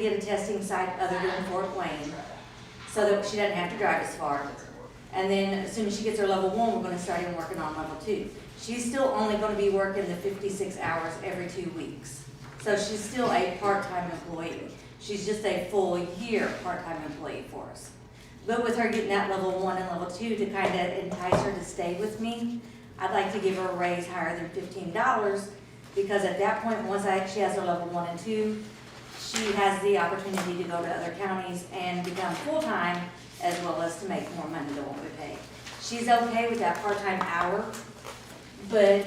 get a testing site other than Fort Wayne, so that she doesn't have to drive as far. And then as soon as she gets her level 1, we're gonna start in working on level 2. She's still only gonna be working the 56 hours every 2 weeks. So she's still a part-time employee. She's just a full year part-time employee for us. But with her getting that level 1 and level 2 to kind of entice her to stay with me, I'd like to give her a raise higher than $15, because at that point, once she has her level 1 and 2, she has the opportunity to go to other counties and become full-time, as well as to make more money than what we pay. She's okay with that part-time hour, but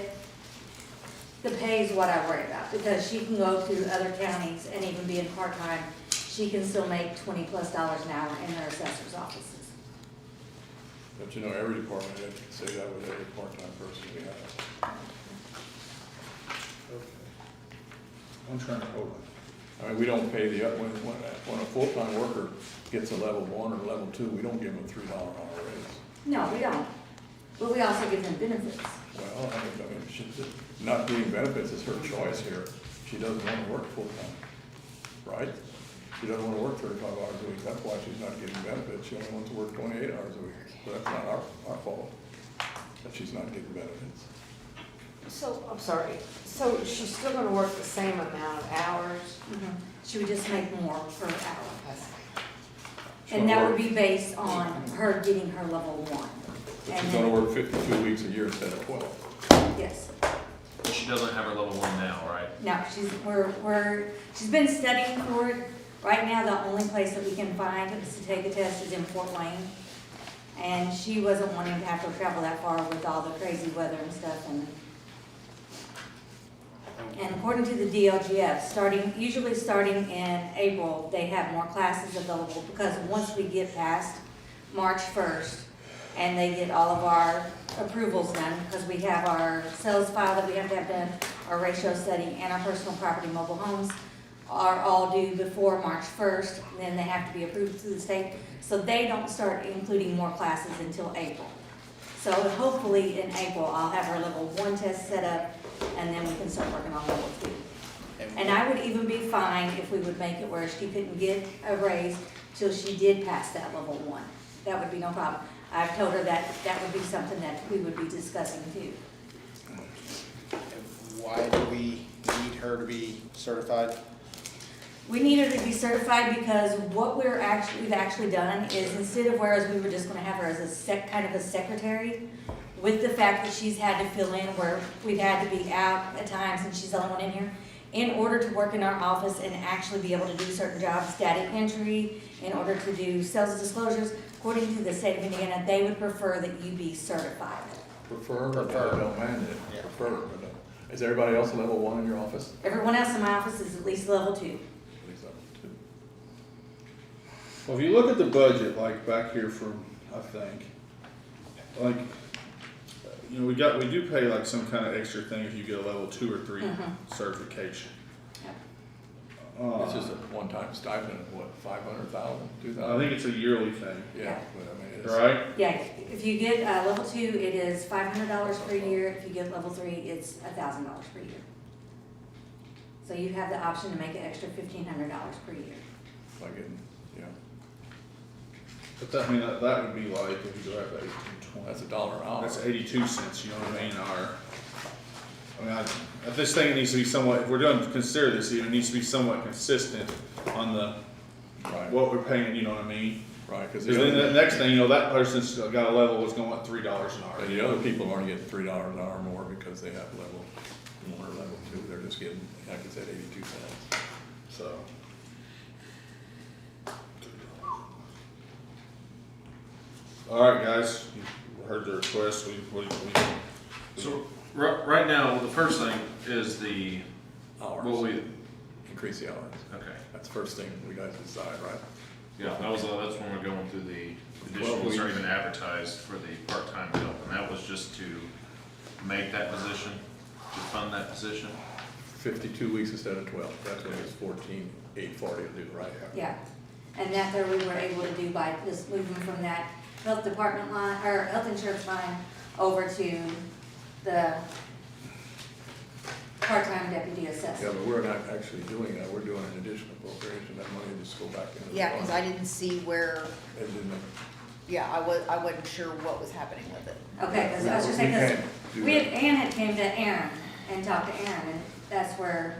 the pay is what I worry about, because she can go to other counties and even being part-time, she can still make $20+ an hour in her assessor's offices. But you know, every department head can say that with every part-time person we have. Okay. I'm trying to hold on. I mean, we don't pay when a full-time worker gets a level 1 or level 2, we don't give them a $3 an hour raise. No, we don't, but we also give them benefits. Well, I mean, not getting benefits is her choice here. She doesn't want to work full-time, right? She doesn't want to work 35 hours a week. That's why she's not getting benefits. She only wants to work 28 hours a week. So that's not our fault that she's not getting benefits. So, I'm sorry, so she's still gonna work the same amount of hours? She would just make more per hour. She's And that gonna would be based on her getting her level 1. But And she's gonna then- work 52 weeks a year instead of 12. Yes. She doesn't have her level 1 now, right? No, she's been studying for it. Right now, the only place that we can find is to take a test is in Fort Wayne. And she wasn't wanting to have to travel that far with all the crazy weather and stuff. And according to the DLGF, usually starting in April, they have more classes available, because once we get past March 1st, and they get all of our approvals done, because we have our sales file that we have to have done, our ratio study, and our personal property mobile homes are all due before March 1st, then they have to be approved through the state. So they don't start including more classes until April. So hopefully in April, I'll have her level 1 test set up, and then we can start working on level 2. And I would even be fine if we would make it where she couldn't get a raise till she did pass that level 1. That would be no problem. I've told her that that would be something that we would be discussing too. Why do we need her to be certified? We need her to be certified because what we've actually done is, instead of, whereas we were just gonna have her as a kind of a secretary, with the fact that she's had to fill in where we've had to be out at times and she's the only one in here, in order to work in our office and actually be able to do certain jobs, data entry, in order to do sales disclosures, according to the state of Indiana, they would prefer that you be certified. Prefer, Prefer. don't mind it. Yeah. Prefer, but is everybody else a level 1 in your office? Everyone else in my office is at least level 2. At least level 2. Well, if you look at the budget, like back here from, I think, like, you know, we do pay like some kind of extra thing if you get a level 2 or 3 certification. Yep. It's just a one-time stipend of what, 500,000, 2,000? I think it's a yearly thing, Yeah, but I mean, it's. right? Yeah, if you get level 2, it is $500 per year. If you get level 3, it's $1,000 per year. So you have the option to make an extra $1,500 per year. Like it, yeah, But that, I mean, that would be like, if you go up to 1820. that's $1 an hour. That's 82 cents, you know what I mean, this thing needs to be somewhat, if we're going to consider this, it needs to be somewhat consistent on the, Right, what we're paying, you know what I mean? right, because Because then the next thing, you know, that person's got a level that's going, what, $3 an hour. the other people aren't getting $3 an hour more because they have level 1 or level 2. They're just getting, like I said, 82 cents. So. All right, guys, you heard the request, So, right now, the first thing is the, Hours. what we, Increase the hours. okay. That's the first thing we guys decide, right? Yeah, that's when we're going through the Well, additionals we- are even advertised for the part-time help, and that was just to make that position, to fund that position. 52 weeks instead of 12. That's what it's 14,840 will do, right? Yeah, and that there we were able to do by just moving from that health department line, or health insurance line, over to the part-time deputy Yeah, assessor. but we're not actually doing that, we're doing an additional appropriation, that money just go back into the Yeah, cause I fund. didn't see where, It didn't- yeah, I wasn't sure what was happening with it. Okay, because I was just We saying, can't because do we had, that. Ann had came to Aaron and talked to Aaron, and that's where,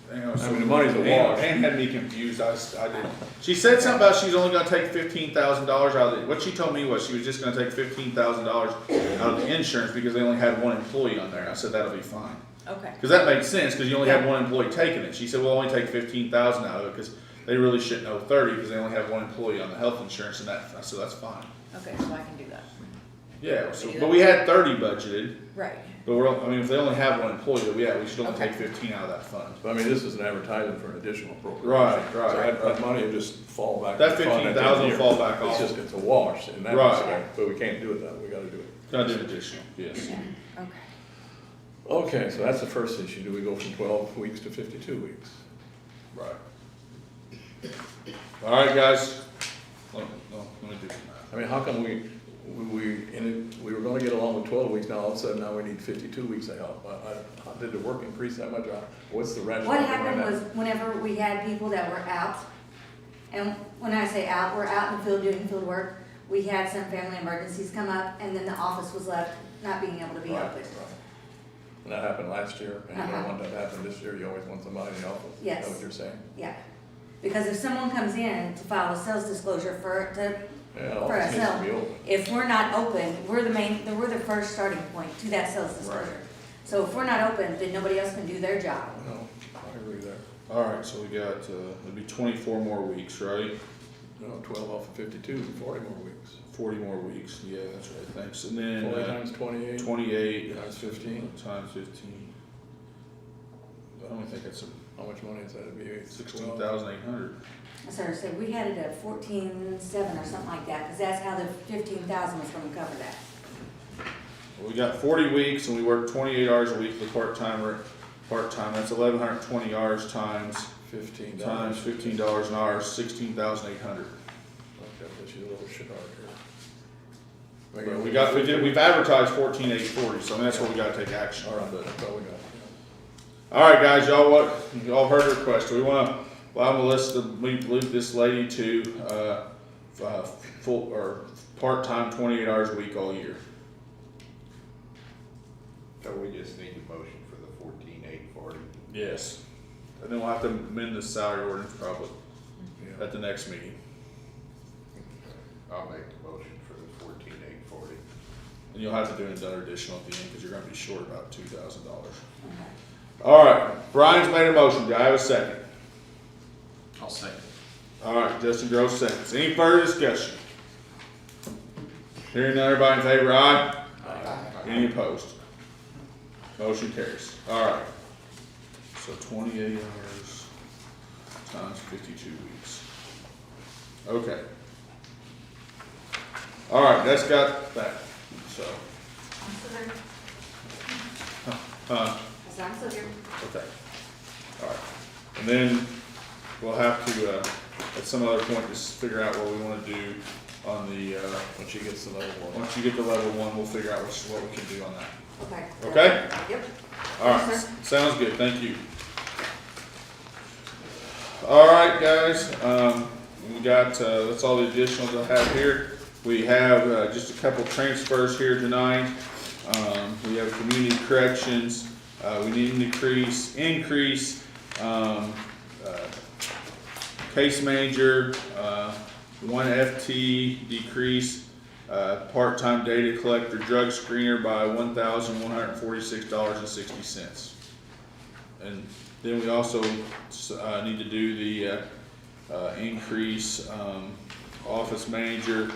You know, I mean, the money's a Ann- wash. Ann had me confused, I didn't. She said something about she's only gonna take $15,000 out of it. What she told me was she was just gonna take $15,000 out of the insurance because they only had one employee on there. I said, that'll be fine. Okay. Cause that makes sense, cause you only had one employee taking it. She said, we'll only take 15,000 out of it, cause they really shouldn't owe 30, cause they only have one employee on the health insurance and that, I said, that's fine. Okay, so I can do that. Yeah, so, but we had 30 budgeted, Right. but I mean, if they only have one employee, then yeah, we should only Okay. take 15 out of that fund. But I mean, this is an advertisement for an additional appropriation. Right, right, So that right. money will just fall back. That to the fund at the end of 15,000 the will fall year. back off. It's just, it's a wash in that Right. respect, but we can't do it that, way. We gotta do it. Gotta do additional, yes. Okay. Okay, so that's the first issue, do we go from 12 weeks to 52 weeks? Right. All right, guys. Let me do that. I mean, how come we were gonna get along with 12 weeks, now all of a sudden now we need 52 weeks of help? How did the work increase that much? What's the rationale what behind happened that? was whenever we had people that were out, and when I say out, we're out in the field doing field work, we had some family emergencies come up, and then the office was left not being able to be Right, open. right. And that happened last year, and you Uh-huh. don't want that to happen this year, you always want somebody in the office. Yes. Is that what you're saying? Yeah, because if someone comes in to file a sales disclosure Yeah, the for office needs to ourselves, be open. if we're not open, we're the first starting point to that sales disclosure. So if we're not open, then nobody else can do their job. No, I agree there. All right, so we got, it'll be 24 more weeks, right? No, 12 off of 52, 40 more weeks. 40 more weeks, yeah, that's right, thanks. And then 40 times 28. 28 Times 15. times 15. I don't think that's How much money is that? It'd be 16,800. So we had it at 14,700 or something like that, because that's how the 15,000 was gonna cover that. We got 40 weeks and we work 28 hours a week for part-time, that's 1,120 hours times $15. $15 an hour, 16,800. Okay, but she's a little shit hard here. We've advertised 14,840, so I mean, that's what we gotta take action All on, right, but. that's all we got. All right, guys, y'all heard the request. We wanna allow Melissa to leave this lady to, full, or part-time 28 hours a week all year. So we just need a motion for the 14,840. Yes. And then we'll have to amend the salary ordinance probably Yeah. at the next meeting. I'll make the motion for the 14,840. And you'll have to do another additional at the end, cause you're gonna be short about $2,000. Okay. All right, Brian's made a motion. Do I have a second? I'll second. All right, Justin Gross seconds. Any further discussion? Hearing none, everybody in favor, aye? Any opposed? Motion carries. All right. So 28 hours times 52 weeks. Okay. All right, that's got that, so. So I'm still here. Okay. All right. And then we'll have to, at some other point, just figure out what we wanna do on the, When she gets to level 1. once you get to level 1, we'll figure out what we can do on that. Okay. Okay? Yep. All right, Yes, sir. sounds good, thank you. All right, guys, we got, that's all the additionals I have here. We have, just a couple transfers here tonight. We have community corrections, we need an increase, case manager, 1 FT decrease, part-time data collector, drug screener by $1,146.60. And then we also, need to do the, increase, office manager,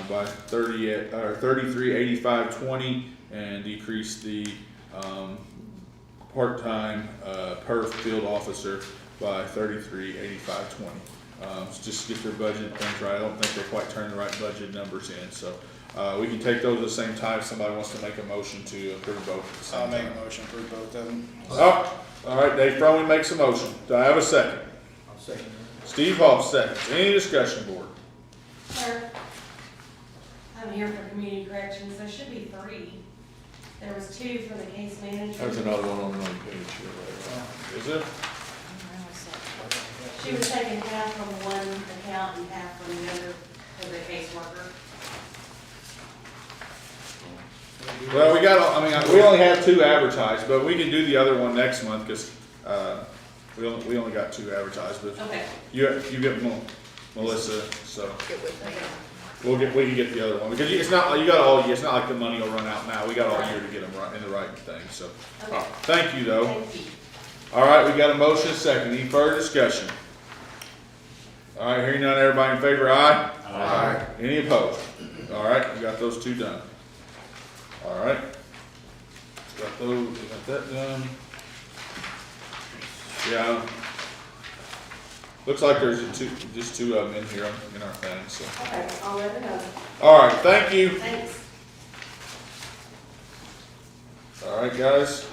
by 3385.20 and decrease the, part-time, perf field officer by 3385.20. Just to get their budget things right. I don't think they quite turned the right budget numbers in, so, we can take those at the same time. If somebody wants to make a motion to approve both at the same I'll time. make a motion for both of them. Oh, all right, Dave Froman makes a motion. Do I have a second? I'll second Steve Hoff seconds. Any discussion, board? Sir, I'm here for community corrections, there should be 3. There was 2 for the case manager. There's another one on another page here, right? Is it? She was taking half from one account and half from the other for the caseworker. Well, we got, I mean, we only have 2 advertised, but we can do the other one next month, cause, we only got 2 advertised, but Okay. you get Melissa, so. Get with me. We can get the other one, because it's not, you got all, it's not like the money will run out now, we got all year to get them right, in the right thing, so. Okay. Thank you, though. Thank you. All right, we got a motion, second, any further discussion? All right, hearing none, everybody in favor, aye? Aye. Any opposed? All right, we got those 2 done. All right. Got those, we got that done. Yeah. Looks like there's just 2 of them in here in our thing, so. Okay, I'll let her know. All right, thank you. Thanks. All right, guys,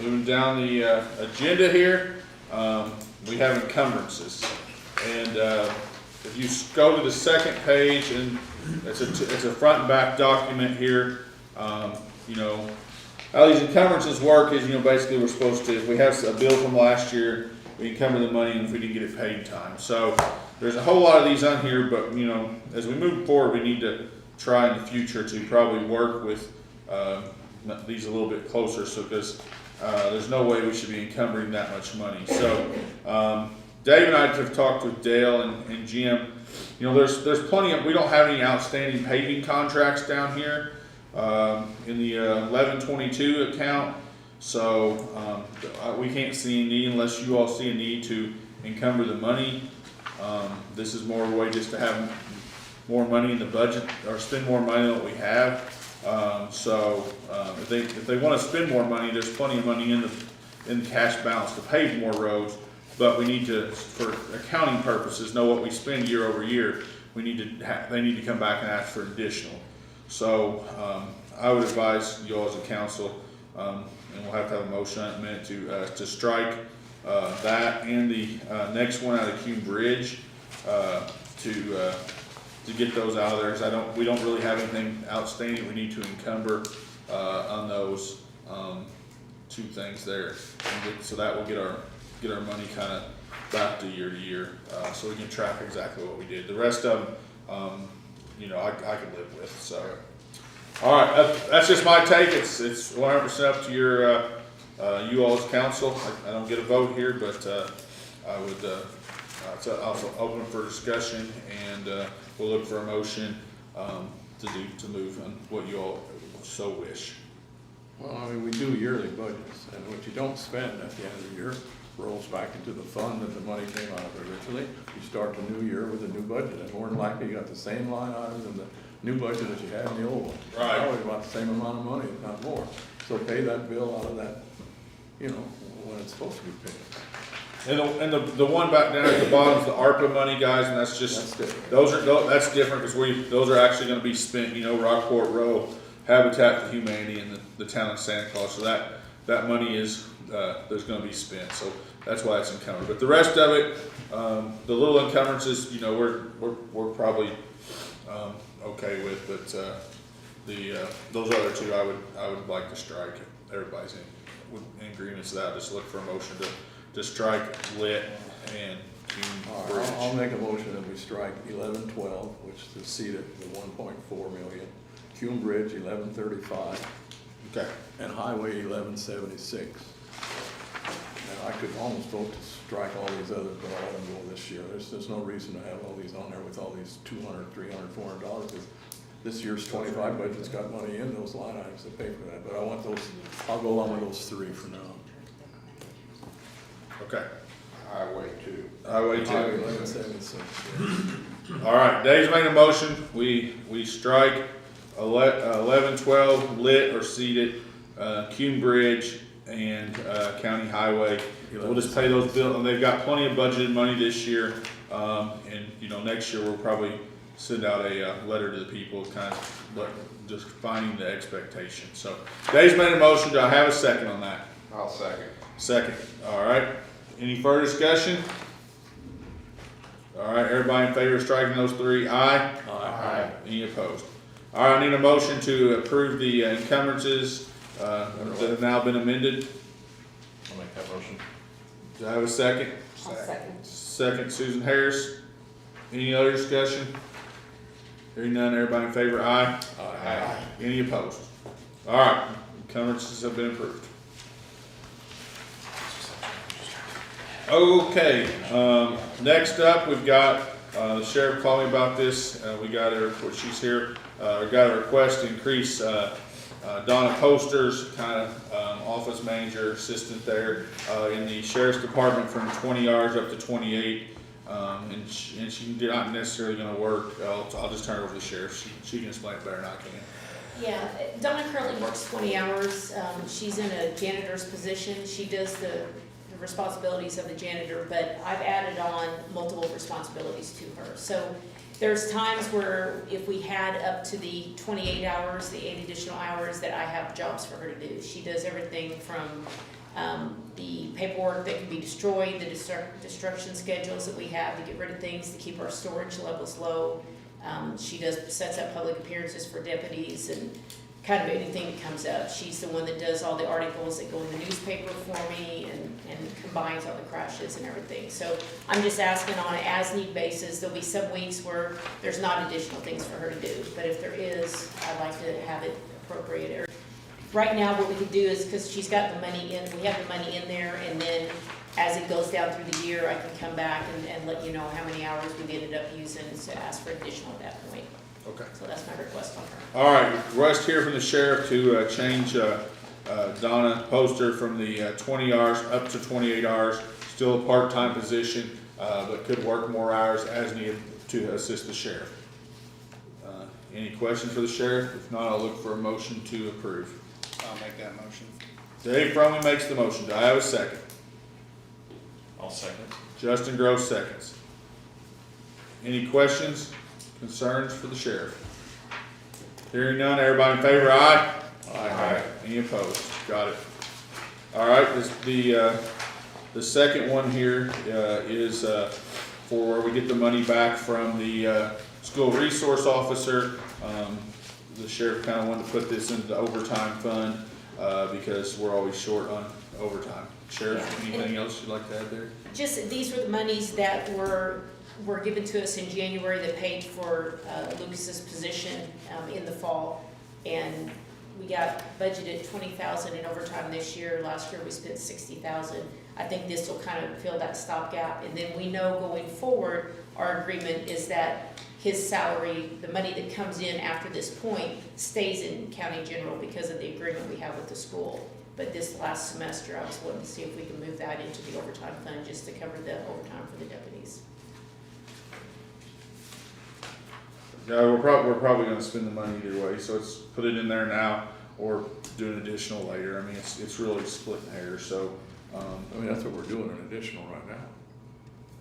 moving down the agenda here, we have encumbrances. And if you go to the second page, and it's a front and back document here, you know, how these encumbrances work is, you know, basically we're supposed to, if we have a bill from last year, we encumber the money and if we didn't get it paid in time. So there's a whole lot of these on here, but, you know, as we move forward, we need to try in the future to probably work with these a little bit closer, so because there's no way we should be encumbering that much money. So Dave and I have talked with Dale and Jim. You know, there's plenty of, we don't have any outstanding paving contracts down here in the 1122 account. So we can't see a need unless you all see a need to encumber the money. This is more a way just to have more money in the budget or spend more money than what we have. If they want to spend more money, there's plenty of money in the cash balance to pave more roads. But we need to, for accounting purposes, know what we spend year over year. We need to they need to come back and ask for additional. So I would advise you all as a council, and we'll have to have a motion in a minute to strike that and the next one out of Cume Bridge to get those out of there, because we don't really have anything outstanding we need to encumber on those 2 things there. So that will get our money kind of back to year, so we can track exactly what we did. The rest of them, you know, I can live with. So, all right, that's just my take. It's 100% up to your you all as council. I don't get a vote here, but I would. It's also open for discussion, and we'll look for a motion to move on what you all so wish. Well, I mean, we do yearly budgets, and what you don't spend at the end of the year rolls back into the fund that the money came out of originally. You start the new year with a new budget, and more than likely you got the same line items in the new budget as you had in the old one. Right. Always about the same amount of money, if not more. So pay that bill out of that, you know, when it's supposed to be paid. And the one back down at the bottom is the ARPA money, guys, and that's just, That's different. that's different, because those are actually gonna be spent, you know, Rockport Row, Habitat for Humanity, and the town of Santa Claus, so that money is, there's gonna be spent, so that's why it's encumbered. But the rest of it, the little encumbrances, you know, we're probably, okay with, but, those other 2 I would like to strike. If everybody's in agreement to that, just look for a motion to strike lit and Cume Bridge. I'll make a motion that we strike 1112, which is the seat at the 1.4 million, Cume Bridge 1135, Okay. and Highway 1176. And I could almost vote to strike all these others, but I'll let them go this year. There's no reason to have all these on there with all these $200, $300, $400, because this year's 25 budget's got money in those line items to pay for that. But I want those, I'll go along with those 3 for now. Okay. Highway 2. Highway 2. Highway 1176. Yeah. All right, Dave's made a motion, we strike 1112 lit or seated, Cume Bridge and County Highway. We'll just pay those bills, and they've got plenty of budgeted money this year, and, you know, next year we'll probably send out a letter to the people, kind of just finding the expectation. So Dave's made a motion, do I have a second on that? I'll second. Second, all right. Any further discussion? All right, everybody in favor of striking those 3, aye? Aye. Any opposed? All right, I need a motion to approve the encumbrances, that have now been amended. I'll make that motion. Do I have a second? I'll second. Second, Susan Harris. Any other discussion? Hearing none, everybody in favor, aye? Aye. Any opposed? All right, encumbrances have been approved. Okay, next up, we've got, the sheriff called me about this, we got her, she's here, got a request to increase, Donna Poster's kind of, office manager, assistant there, in the sheriff's department from 20 hours up to 28. And she's not necessarily gonna work, I'll just turn it over to the sheriff, she can explain it better than I can. Yeah, Donna currently works 20 hours. She's in a janitor's position. She does the responsibilities of the janitor, but I've added on multiple responsibilities to her. So there's times where if we had up to the 28 hours, the 8 additional hours, that I have jobs for her to do. She does everything from the paperwork that can be destroyed, the destruction schedules that we have to get rid of things, to keep our storage levels low. She sets up public appearances for deputies and kind of anything that comes up. She's the one that does all the articles that go in the newspaper for me and combines all the crashes and everything. So I'm just asking on an as-need basis. There'll be some weeks where there's not additional things for her to do, but if there is, I'd like to have it appropriated. Right now, what we could do is, because she's got the money in, we have the money in there, and then as it goes down through the year, I can come back and let you know how many hours we've ended up using to ask for additional at that point. Okay. So that's my request on her. All right, request here from the sheriff to change Donna Poster from the 20 hours up to 28 hours. Still a part-time position, but could work more hours as needed to assist the sheriff. Any questions for the sheriff? If not, I'll look for a motion to approve. I'll make that motion. Dave Fromey makes the motion. Do I have a second? I'll second. Justin Gross seconds. Any questions, concerns for the sheriff? Hearing none, everybody in favor, aye? Aye. Any opposed? Got it. All right, the second one here is for where we get the money back from the school resource officer. The sheriff kind of wanted to put this into the overtime fund because we're always short on overtime. Sheriff, anything else you'd like to add there? Just, these were the monies that were given to us in January that paid for Lucas's position in the fall. And we got budgeted $20,000 in overtime this year. Last year we spent $60,000. I think this will kind of fill that stopgap. And then we know going forward, our agreement is that his salary, the money that comes in after this point, stays in county general because of the agreement we have with the school. But this last semester, I was wanting to see if we can move that into the overtime fund just to cover the overtime for the deputies. Yeah, we're probably gonna spend the money either way, so it's put it in there now or do an additional later. I mean, it's really splitting hairs, so, I mean, that's what we're doing, an additional right now.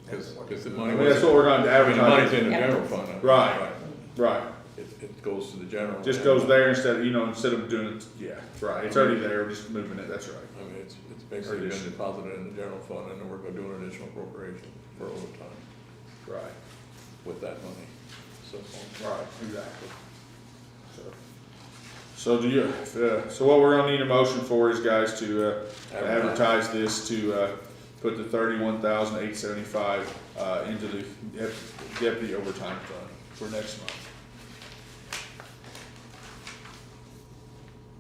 Because the I money. mean, that's what we're gonna I mean, the money's advertise. in the Yeah. general fund. Right. Right, It goes to the general. just goes there instead of, instead of doing it, yeah, right, it's already there, we're just moving it, that's right. I mean, it's basically been Addition. deposited in the general fund, and then we're gonna do an additional appropriation for overtime Right, with that money, so. right, exactly. So do you, so what we're gonna need a motion for is, guys, to advertise this, to put the $31,875 into the deputy overtime fund for next month.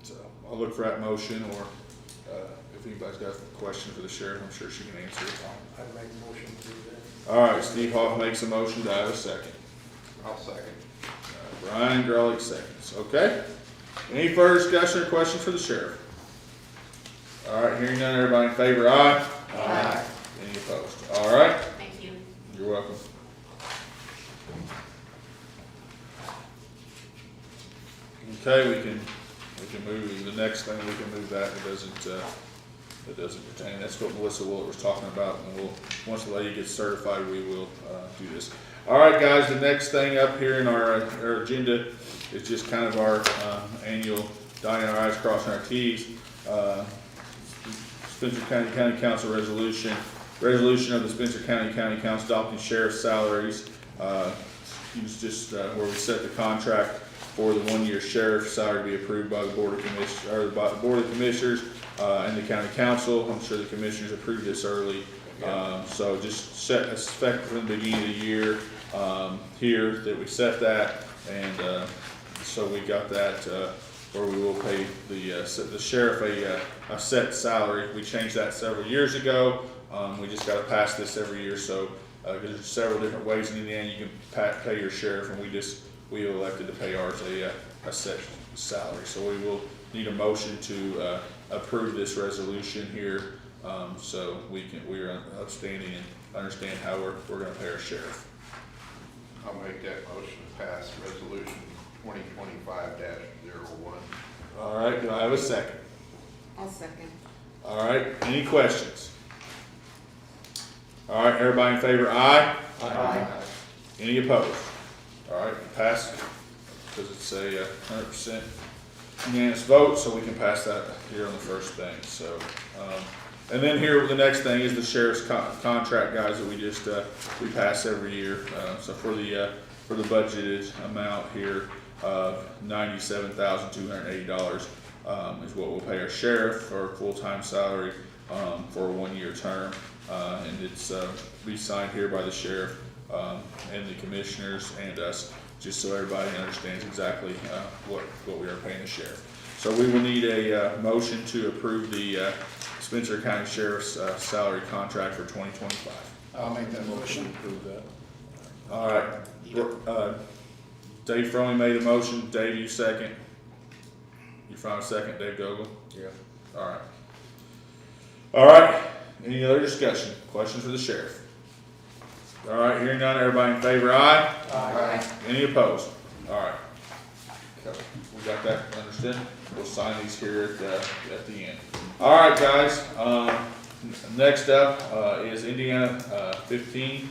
So I'll look for that motion, or if anybody's got a question for the sheriff, I'm sure she can answer it. I'd make a motion to do that. All right, Steve Hoff makes a motion. Do I have a second? I'll second. Brian Grolick seconds. Okay. Any further discussion or questions for the sheriff? All right, hearing none, everybody in favor, aye? Aye. Any opposed? All right, Thank you. you're welcome. Okay, we can move, the next thing, we can move that, it doesn't pertain, that's what Melissa Willett was talking about, and once the lady gets certified, we will, do this. All right, guys, the next thing up here in our agenda is just kind of our, annual dotting our i's, crossing our t's. Spencer County Council resolution of the Spencer County Council adopting sheriff's salaries. It's just, where we set the contract for the 1-year sheriff's salary to be approved by the Board of Commissioners, or by the Board of Commissioners, and the county council. I'm sure the commissioners approved this early. So just set effective from the beginning of the year, here that we set that, and, so we got that, where we will pay the sheriff a set salary. We changed that several years ago. We just gotta pass this every year, so, cause there's several different ways in Indiana you can pay your sheriff, and we elected to pay ours a set salary. So we will need a motion to, approve this resolution here, so we are understanding and understand how we're gonna pay our sheriff. I'll make that motion to pass resolution 2025-01. All right, do I have a second? I'll second. All right, any questions? All right, everybody in favor, aye? Aye. Any opposed? All right, pass, because it's a 100% unanimous vote, so we can pass that here on the first thing, so. And then here, the next thing is the sheriff's contract, guys, that we just, we pass every year. So for the budgeted amount here of $97,280, is what we'll pay our sheriff for a full-time salary, for a 1-year term. And it's, be signed here by the sheriff, and the commissioners and us, just so everybody understands exactly, what we are paying the sheriff. So we will need a, motion to approve the, Spencer County Sheriff's, salary contract for 2025. I'll make that motion. Approve that. All right, Dave Fromme made a motion. Dave, you second. You found a second, Dave Gogol? Yeah. All right. All right, any other discussion? Questions for the sheriff? All right, hearing none, everybody in favor, aye? Aye. Any opposed? All right. Okay, we got that understood? We'll sign these here at the end. All right, guys, next up, is Indiana, 15.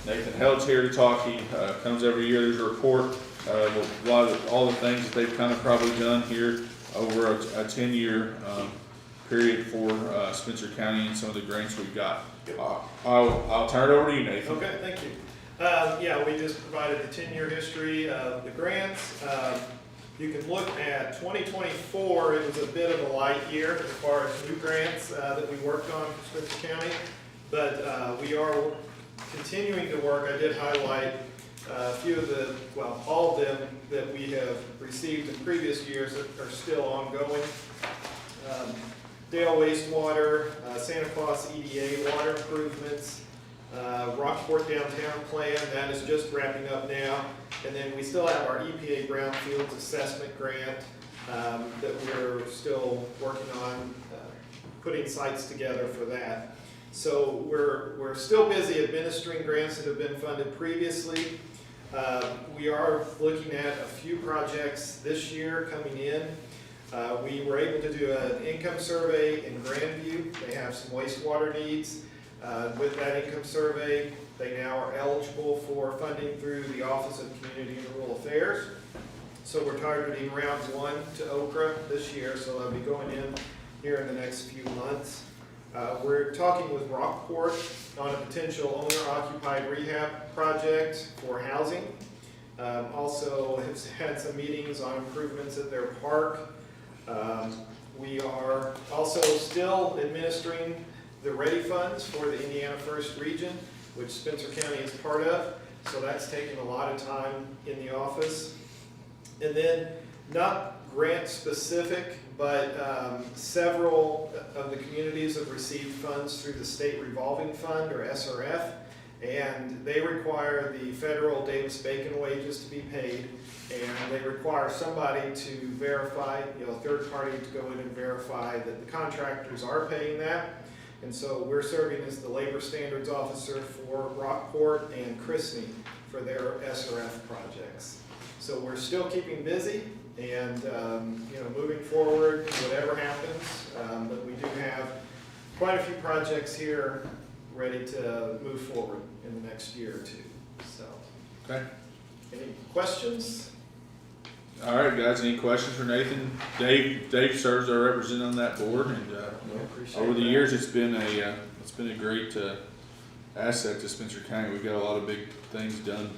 Nathan Held's here to talk. He, comes every year. There's a report, with a lot of, all the things that they've kind of probably done here over a 10-year, period for, Spencer County and some of the grants we've got. I'll turn it over to you, Nathan. Okay, thank you. Yeah, we just provided the 10-year history of the grants. You can look at 2024, it was a bit of a light year as far as new grants that we worked on for Spencer County, but we are continuing to work. I did highlight a few of the, well, all of them that we have received in previous years that are still ongoing. Dale wastewater, Santa Claus EDA water improvements, Rockport downtown plan, that is just wrapping up now. And then we still have our EPA Brownfields assessment grant that we're still working on putting sites together for that. So we're still busy administering grants that have been funded previously. We are looking at a few projects this year coming in. We were able to do an income survey in Grandview. They have some wastewater needs. With that income survey, they now are eligible for funding through the Office of Community and Rural Affairs. So we're targeting round 1 to Okra this year, so they'll be going in here in the next few months. We're talking with Rockport on a potential owner-occupied rehab project for housing. Also have had some meetings on improvements at their park. We are also still administering the ready funds for the Indiana First Region, which Spencer County is part of. So that's taken a lot of time in the office. And then, not grant specific, but several of the communities have received funds through the State Revolving Fund, or SRF, and they require the federal Davis-Bacon wages to be paid, and they require somebody to verify, a third party to go in and verify that the contractors are paying that. And so we're serving as the labor standards officer for Rockport and Chrisney for their SRF projects. So we're still keeping busy and moving forward, whatever happens. But we do have quite a few projects here ready to move forward in the next year or two. So, Okay. any questions? All right, guys, any questions for Nathan? Dave serves our representative on that board, and over the years, it's been a great asset to Spencer County. We've got a lot of big things done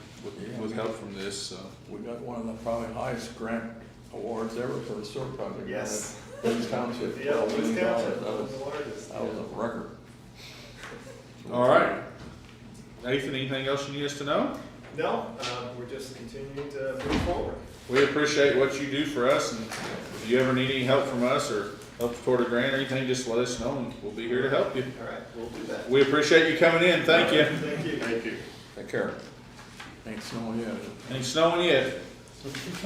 with help from this, so. We got one of the probably highest grant awards ever for the sewer project. Yes. Woods Township, Yeah, $12 Woods million. Township That was was, the largest. that was a record. All right. Nathan, anything else you need us to know? No, we're just continuing to move forward. We appreciate what you do for us, and if you ever need any help from us or help toward a grant or anything, just let us know and we'll be here to help you. All right, we'll do that. We appreciate you coming in. Thank you. Thank you. Thank you. Take care. Ain't snowing yet. Ain't snowing yet.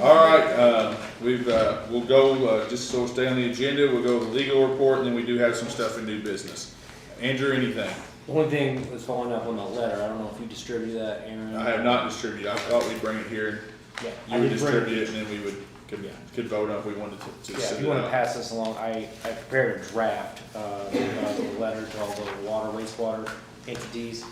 All right, we'll go, just so we'll stay on the agenda, we'll go to the legal report, and then we do have some stuff in new business. Andrew, anything? The only thing was following up on the letter, I don't know if you distributed that, Aaron? I have not distributed. I thought we'd bring it here. Yeah, You would distribute it, and then we could vote on if we wanted to Yeah, if send you it wanna out. pass this along, I prepared a draft, the letter to all the water, wastewater entities.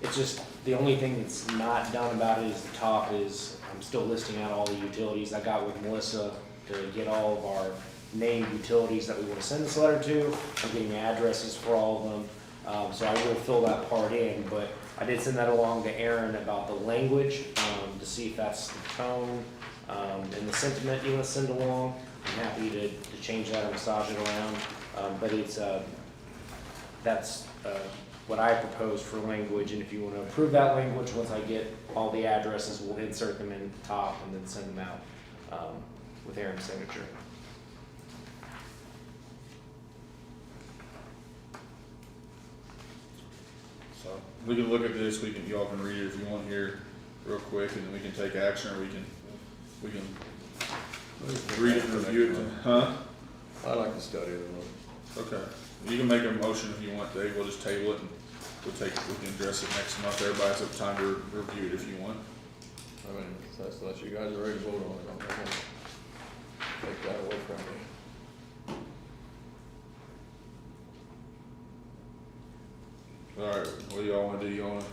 It's just, the only thing that's not done about it is the top is, I'm still listing out all the utilities. I got with Melissa to get all of our named utilities that we wanna send this letter to. I'm getting addresses for all of them. So I will fill that part in, but I did send that along to Aaron about the language, to see if that's the tone, and the sentiment you wanna send along. I'm happy to change that or massage it around, but it's, that's, what I proposed for language, and if you wanna approve that language, once I get all the addresses, we'll insert them in the top and then send them out, with Aaron's signature. So, we can look at this, y'all can read it if you want here real quick, and then we can take action, or we can read it and review it. Huh? I like to study it a little. Okay. You can make a motion if you want, Dave. We'll just table it and we can address it next month. Everybody has time to review it if you want. I mean, unless you guys are ready to vote on it, I'm not gonna take that away from me. All right, what do y'all wanna do? Y'all wanna,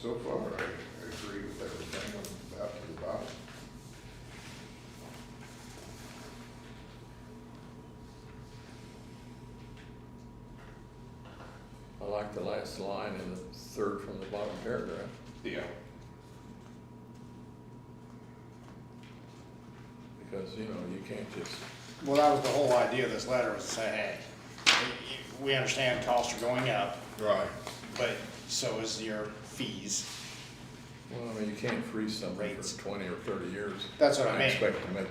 So far, I agree with everything about to the bottom. I like the last line in the third from the bottom paragraph. Yeah. Because, you know, you can't just, Well, that was the whole idea of this letter, was to say, hey, we understand costs are going up, right. but so is your fees. well, I mean, you can't freeze something Rates. for 20 or 30 years. That's what I and mean. expect to make.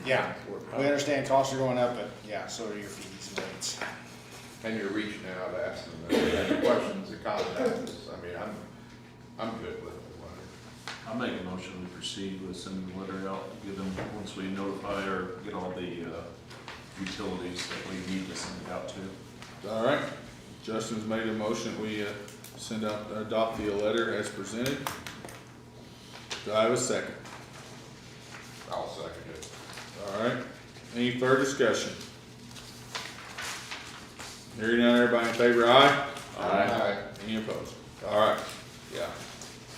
Yeah, work we out. understand costs are going up, but yeah, so are your fees and rates. And you're reaching out, asking them any questions and contact us. I mean, I'm good with the letter. I'll make a motion to proceed with sending the letter out, give them, once we notify or get all the utilities that we need to send it out to. All right. Justin's made a motion. We adopt the letter as presented. Do I have a second? I'll second it. All right. Any further discussion? Hearing none, everybody in favor, aye? Aye. Any opposed? All right, yeah.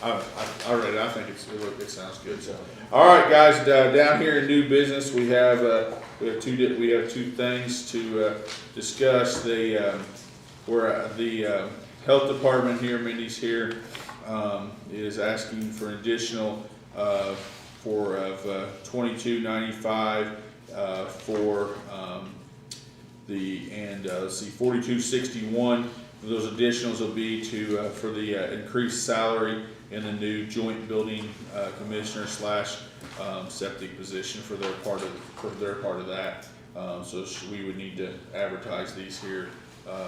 I read it, I think it sounds good, so. All right, guys, down here in new business, we have two things to, discuss. The health department here, Mindy's here, is asking for an additional, for, $22.95, for, let's see, 4261. Those additionals will be to for the increased salary in the new joint building commissioner / septic position for their part of that. So we would need to advertise these here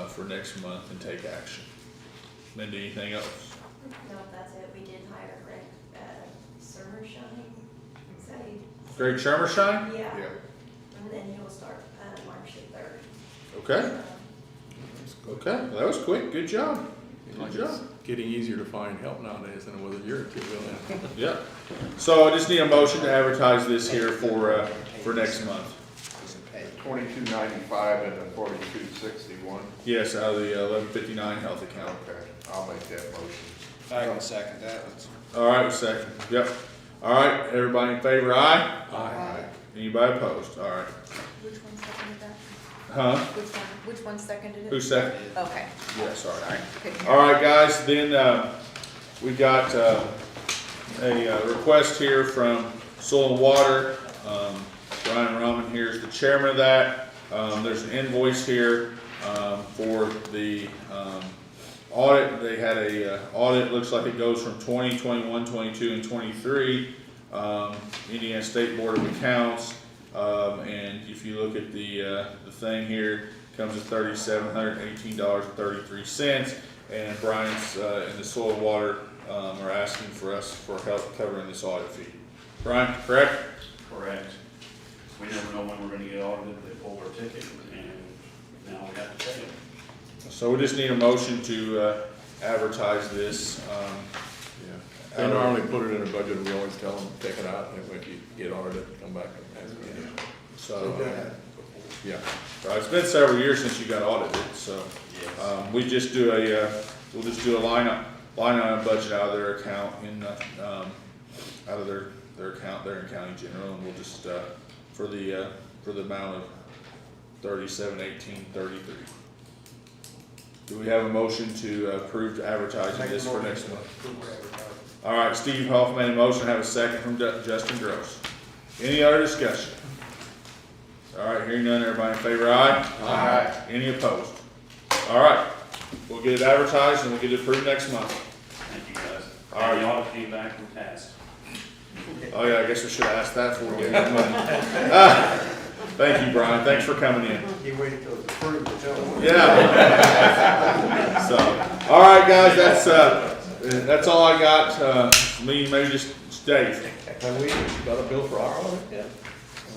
for next month and take action. Mindy, anything else? No, that's it. We did hire Greg, Summershine. So Greg Shermershine? yeah. Yeah. And then he'll start, March the 3rd. Okay. Okay, well, that was quick. Good job. Like Good it's job. getting easier to find help nowadays than it was a year or two ago. Yeah. So I just need a motion to advertise this here for next month. $22.95 and a $42.61. Yes, out of the 1159 health account. Okay, I'll make that motion. I can second that. All right, second. Yep. All right, everybody in favor, aye? Aye. Anybody opposed? All right. Which one seconded Huh? Which one seconded it? Who seconded? Okay, Yeah, sorry. couldn't hear. All right, guys, then, we got, a request here from Soil and Water. Brian Rahman here is the chairman of that. There's an invoice here, for the, audit. They had a, audit, looks like it goes from 20, 21, 22, and 23. Indiana State Board of Accounts. And if you look at the thing here, comes at $3,718.33. And Brian's, and the Soil and Water, are asking for us for help covering this audit fee. Brian, correct? Correct. We never know when we're gonna get audited, they pull our ticket, and now we have to pay them. So we just need a motion to advertise this. Yeah. They normally put it in a budget, and we always tell them, take it out, and if you get audited, come back and ask again. So, Yeah. it's been several years since you got audited, so, we just do we'll just do a line item budget out of their account out of their account there in County General, and we'll just, for the amount of $37,1833. Do we have a motion to approve advertising this for next month? All right, Steve Hoff made a motion, have a second from Justin Gross. Any other discussion? All right, hearing none, everybody in favor, aye? Aye. Any opposed? All right, we'll get it advertised and we'll get it approved next month. Thank you, guys. All right. And the audit came back and passed. Oh yeah, I guess we should have asked that before we get the money. Thank you, Brian, thanks for coming in. You waited till it's approved to tell them. Yeah. So, all right, guys, that's all I got. Maybe just Dave. Have we got a bill for our audit yet?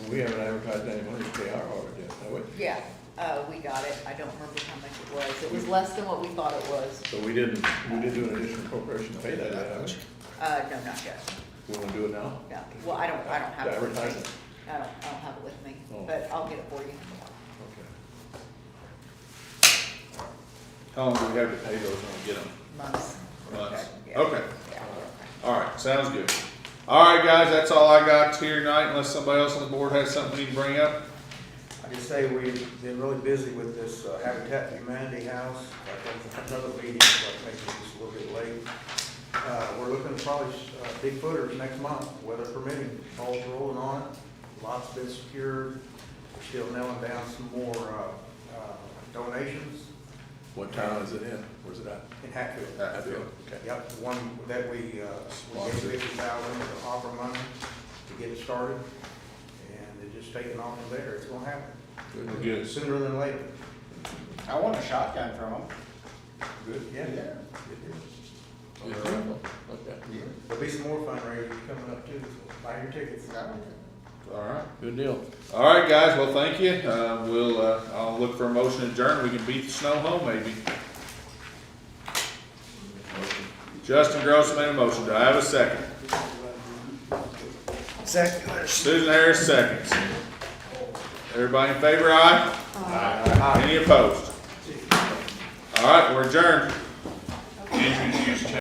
We haven't advertised any money to pay our audit yet, have we? Yeah, we got it. I don't remember how much it was. It was less than what we thought it was. So we did do an additional appropriation to pay that, haven't we? No, not yet. We wanna do it now? No, well, I don't have To it with advertise me. it? I don't have it with me, Oh. but I'll get it for you. Okay. How long do we have to pay those when we get them? Months. Months. Yeah. Okay. Yeah. All right, sounds good. All right, guys, that's all I got here tonight, unless somebody else on the board has something we need to bring up. I just say we've been really busy with this Habitat for Humanity house. I think another meeting, so I think it's just a little bit late. We're looking at probably big footers next month, weather permitting. All's rolling on it. Lots been secured. We're still nailing down some more donations. What town is it in? Where's it at? In Hatfield. Hatfield, okay. Yep, one that we gave $50,000 to offer money to get it started. And it's just taking off from there. It's gonna happen. Good. Sooner than later. I want a shotgun from them. Good, yeah. Yeah. Okay. There'll be some more fundraisers coming up too, so buy your tickets. All right. Good deal. All right, guys, well, thank you. I'll look for a motion to adjourn. We can beat the snow home, maybe. Justin Gross made a motion. Do I have a second? Second. Susan Harris seconds. Everybody in favor, aye? Aye. Any opposed? All right, we're adjourned. Andrew, you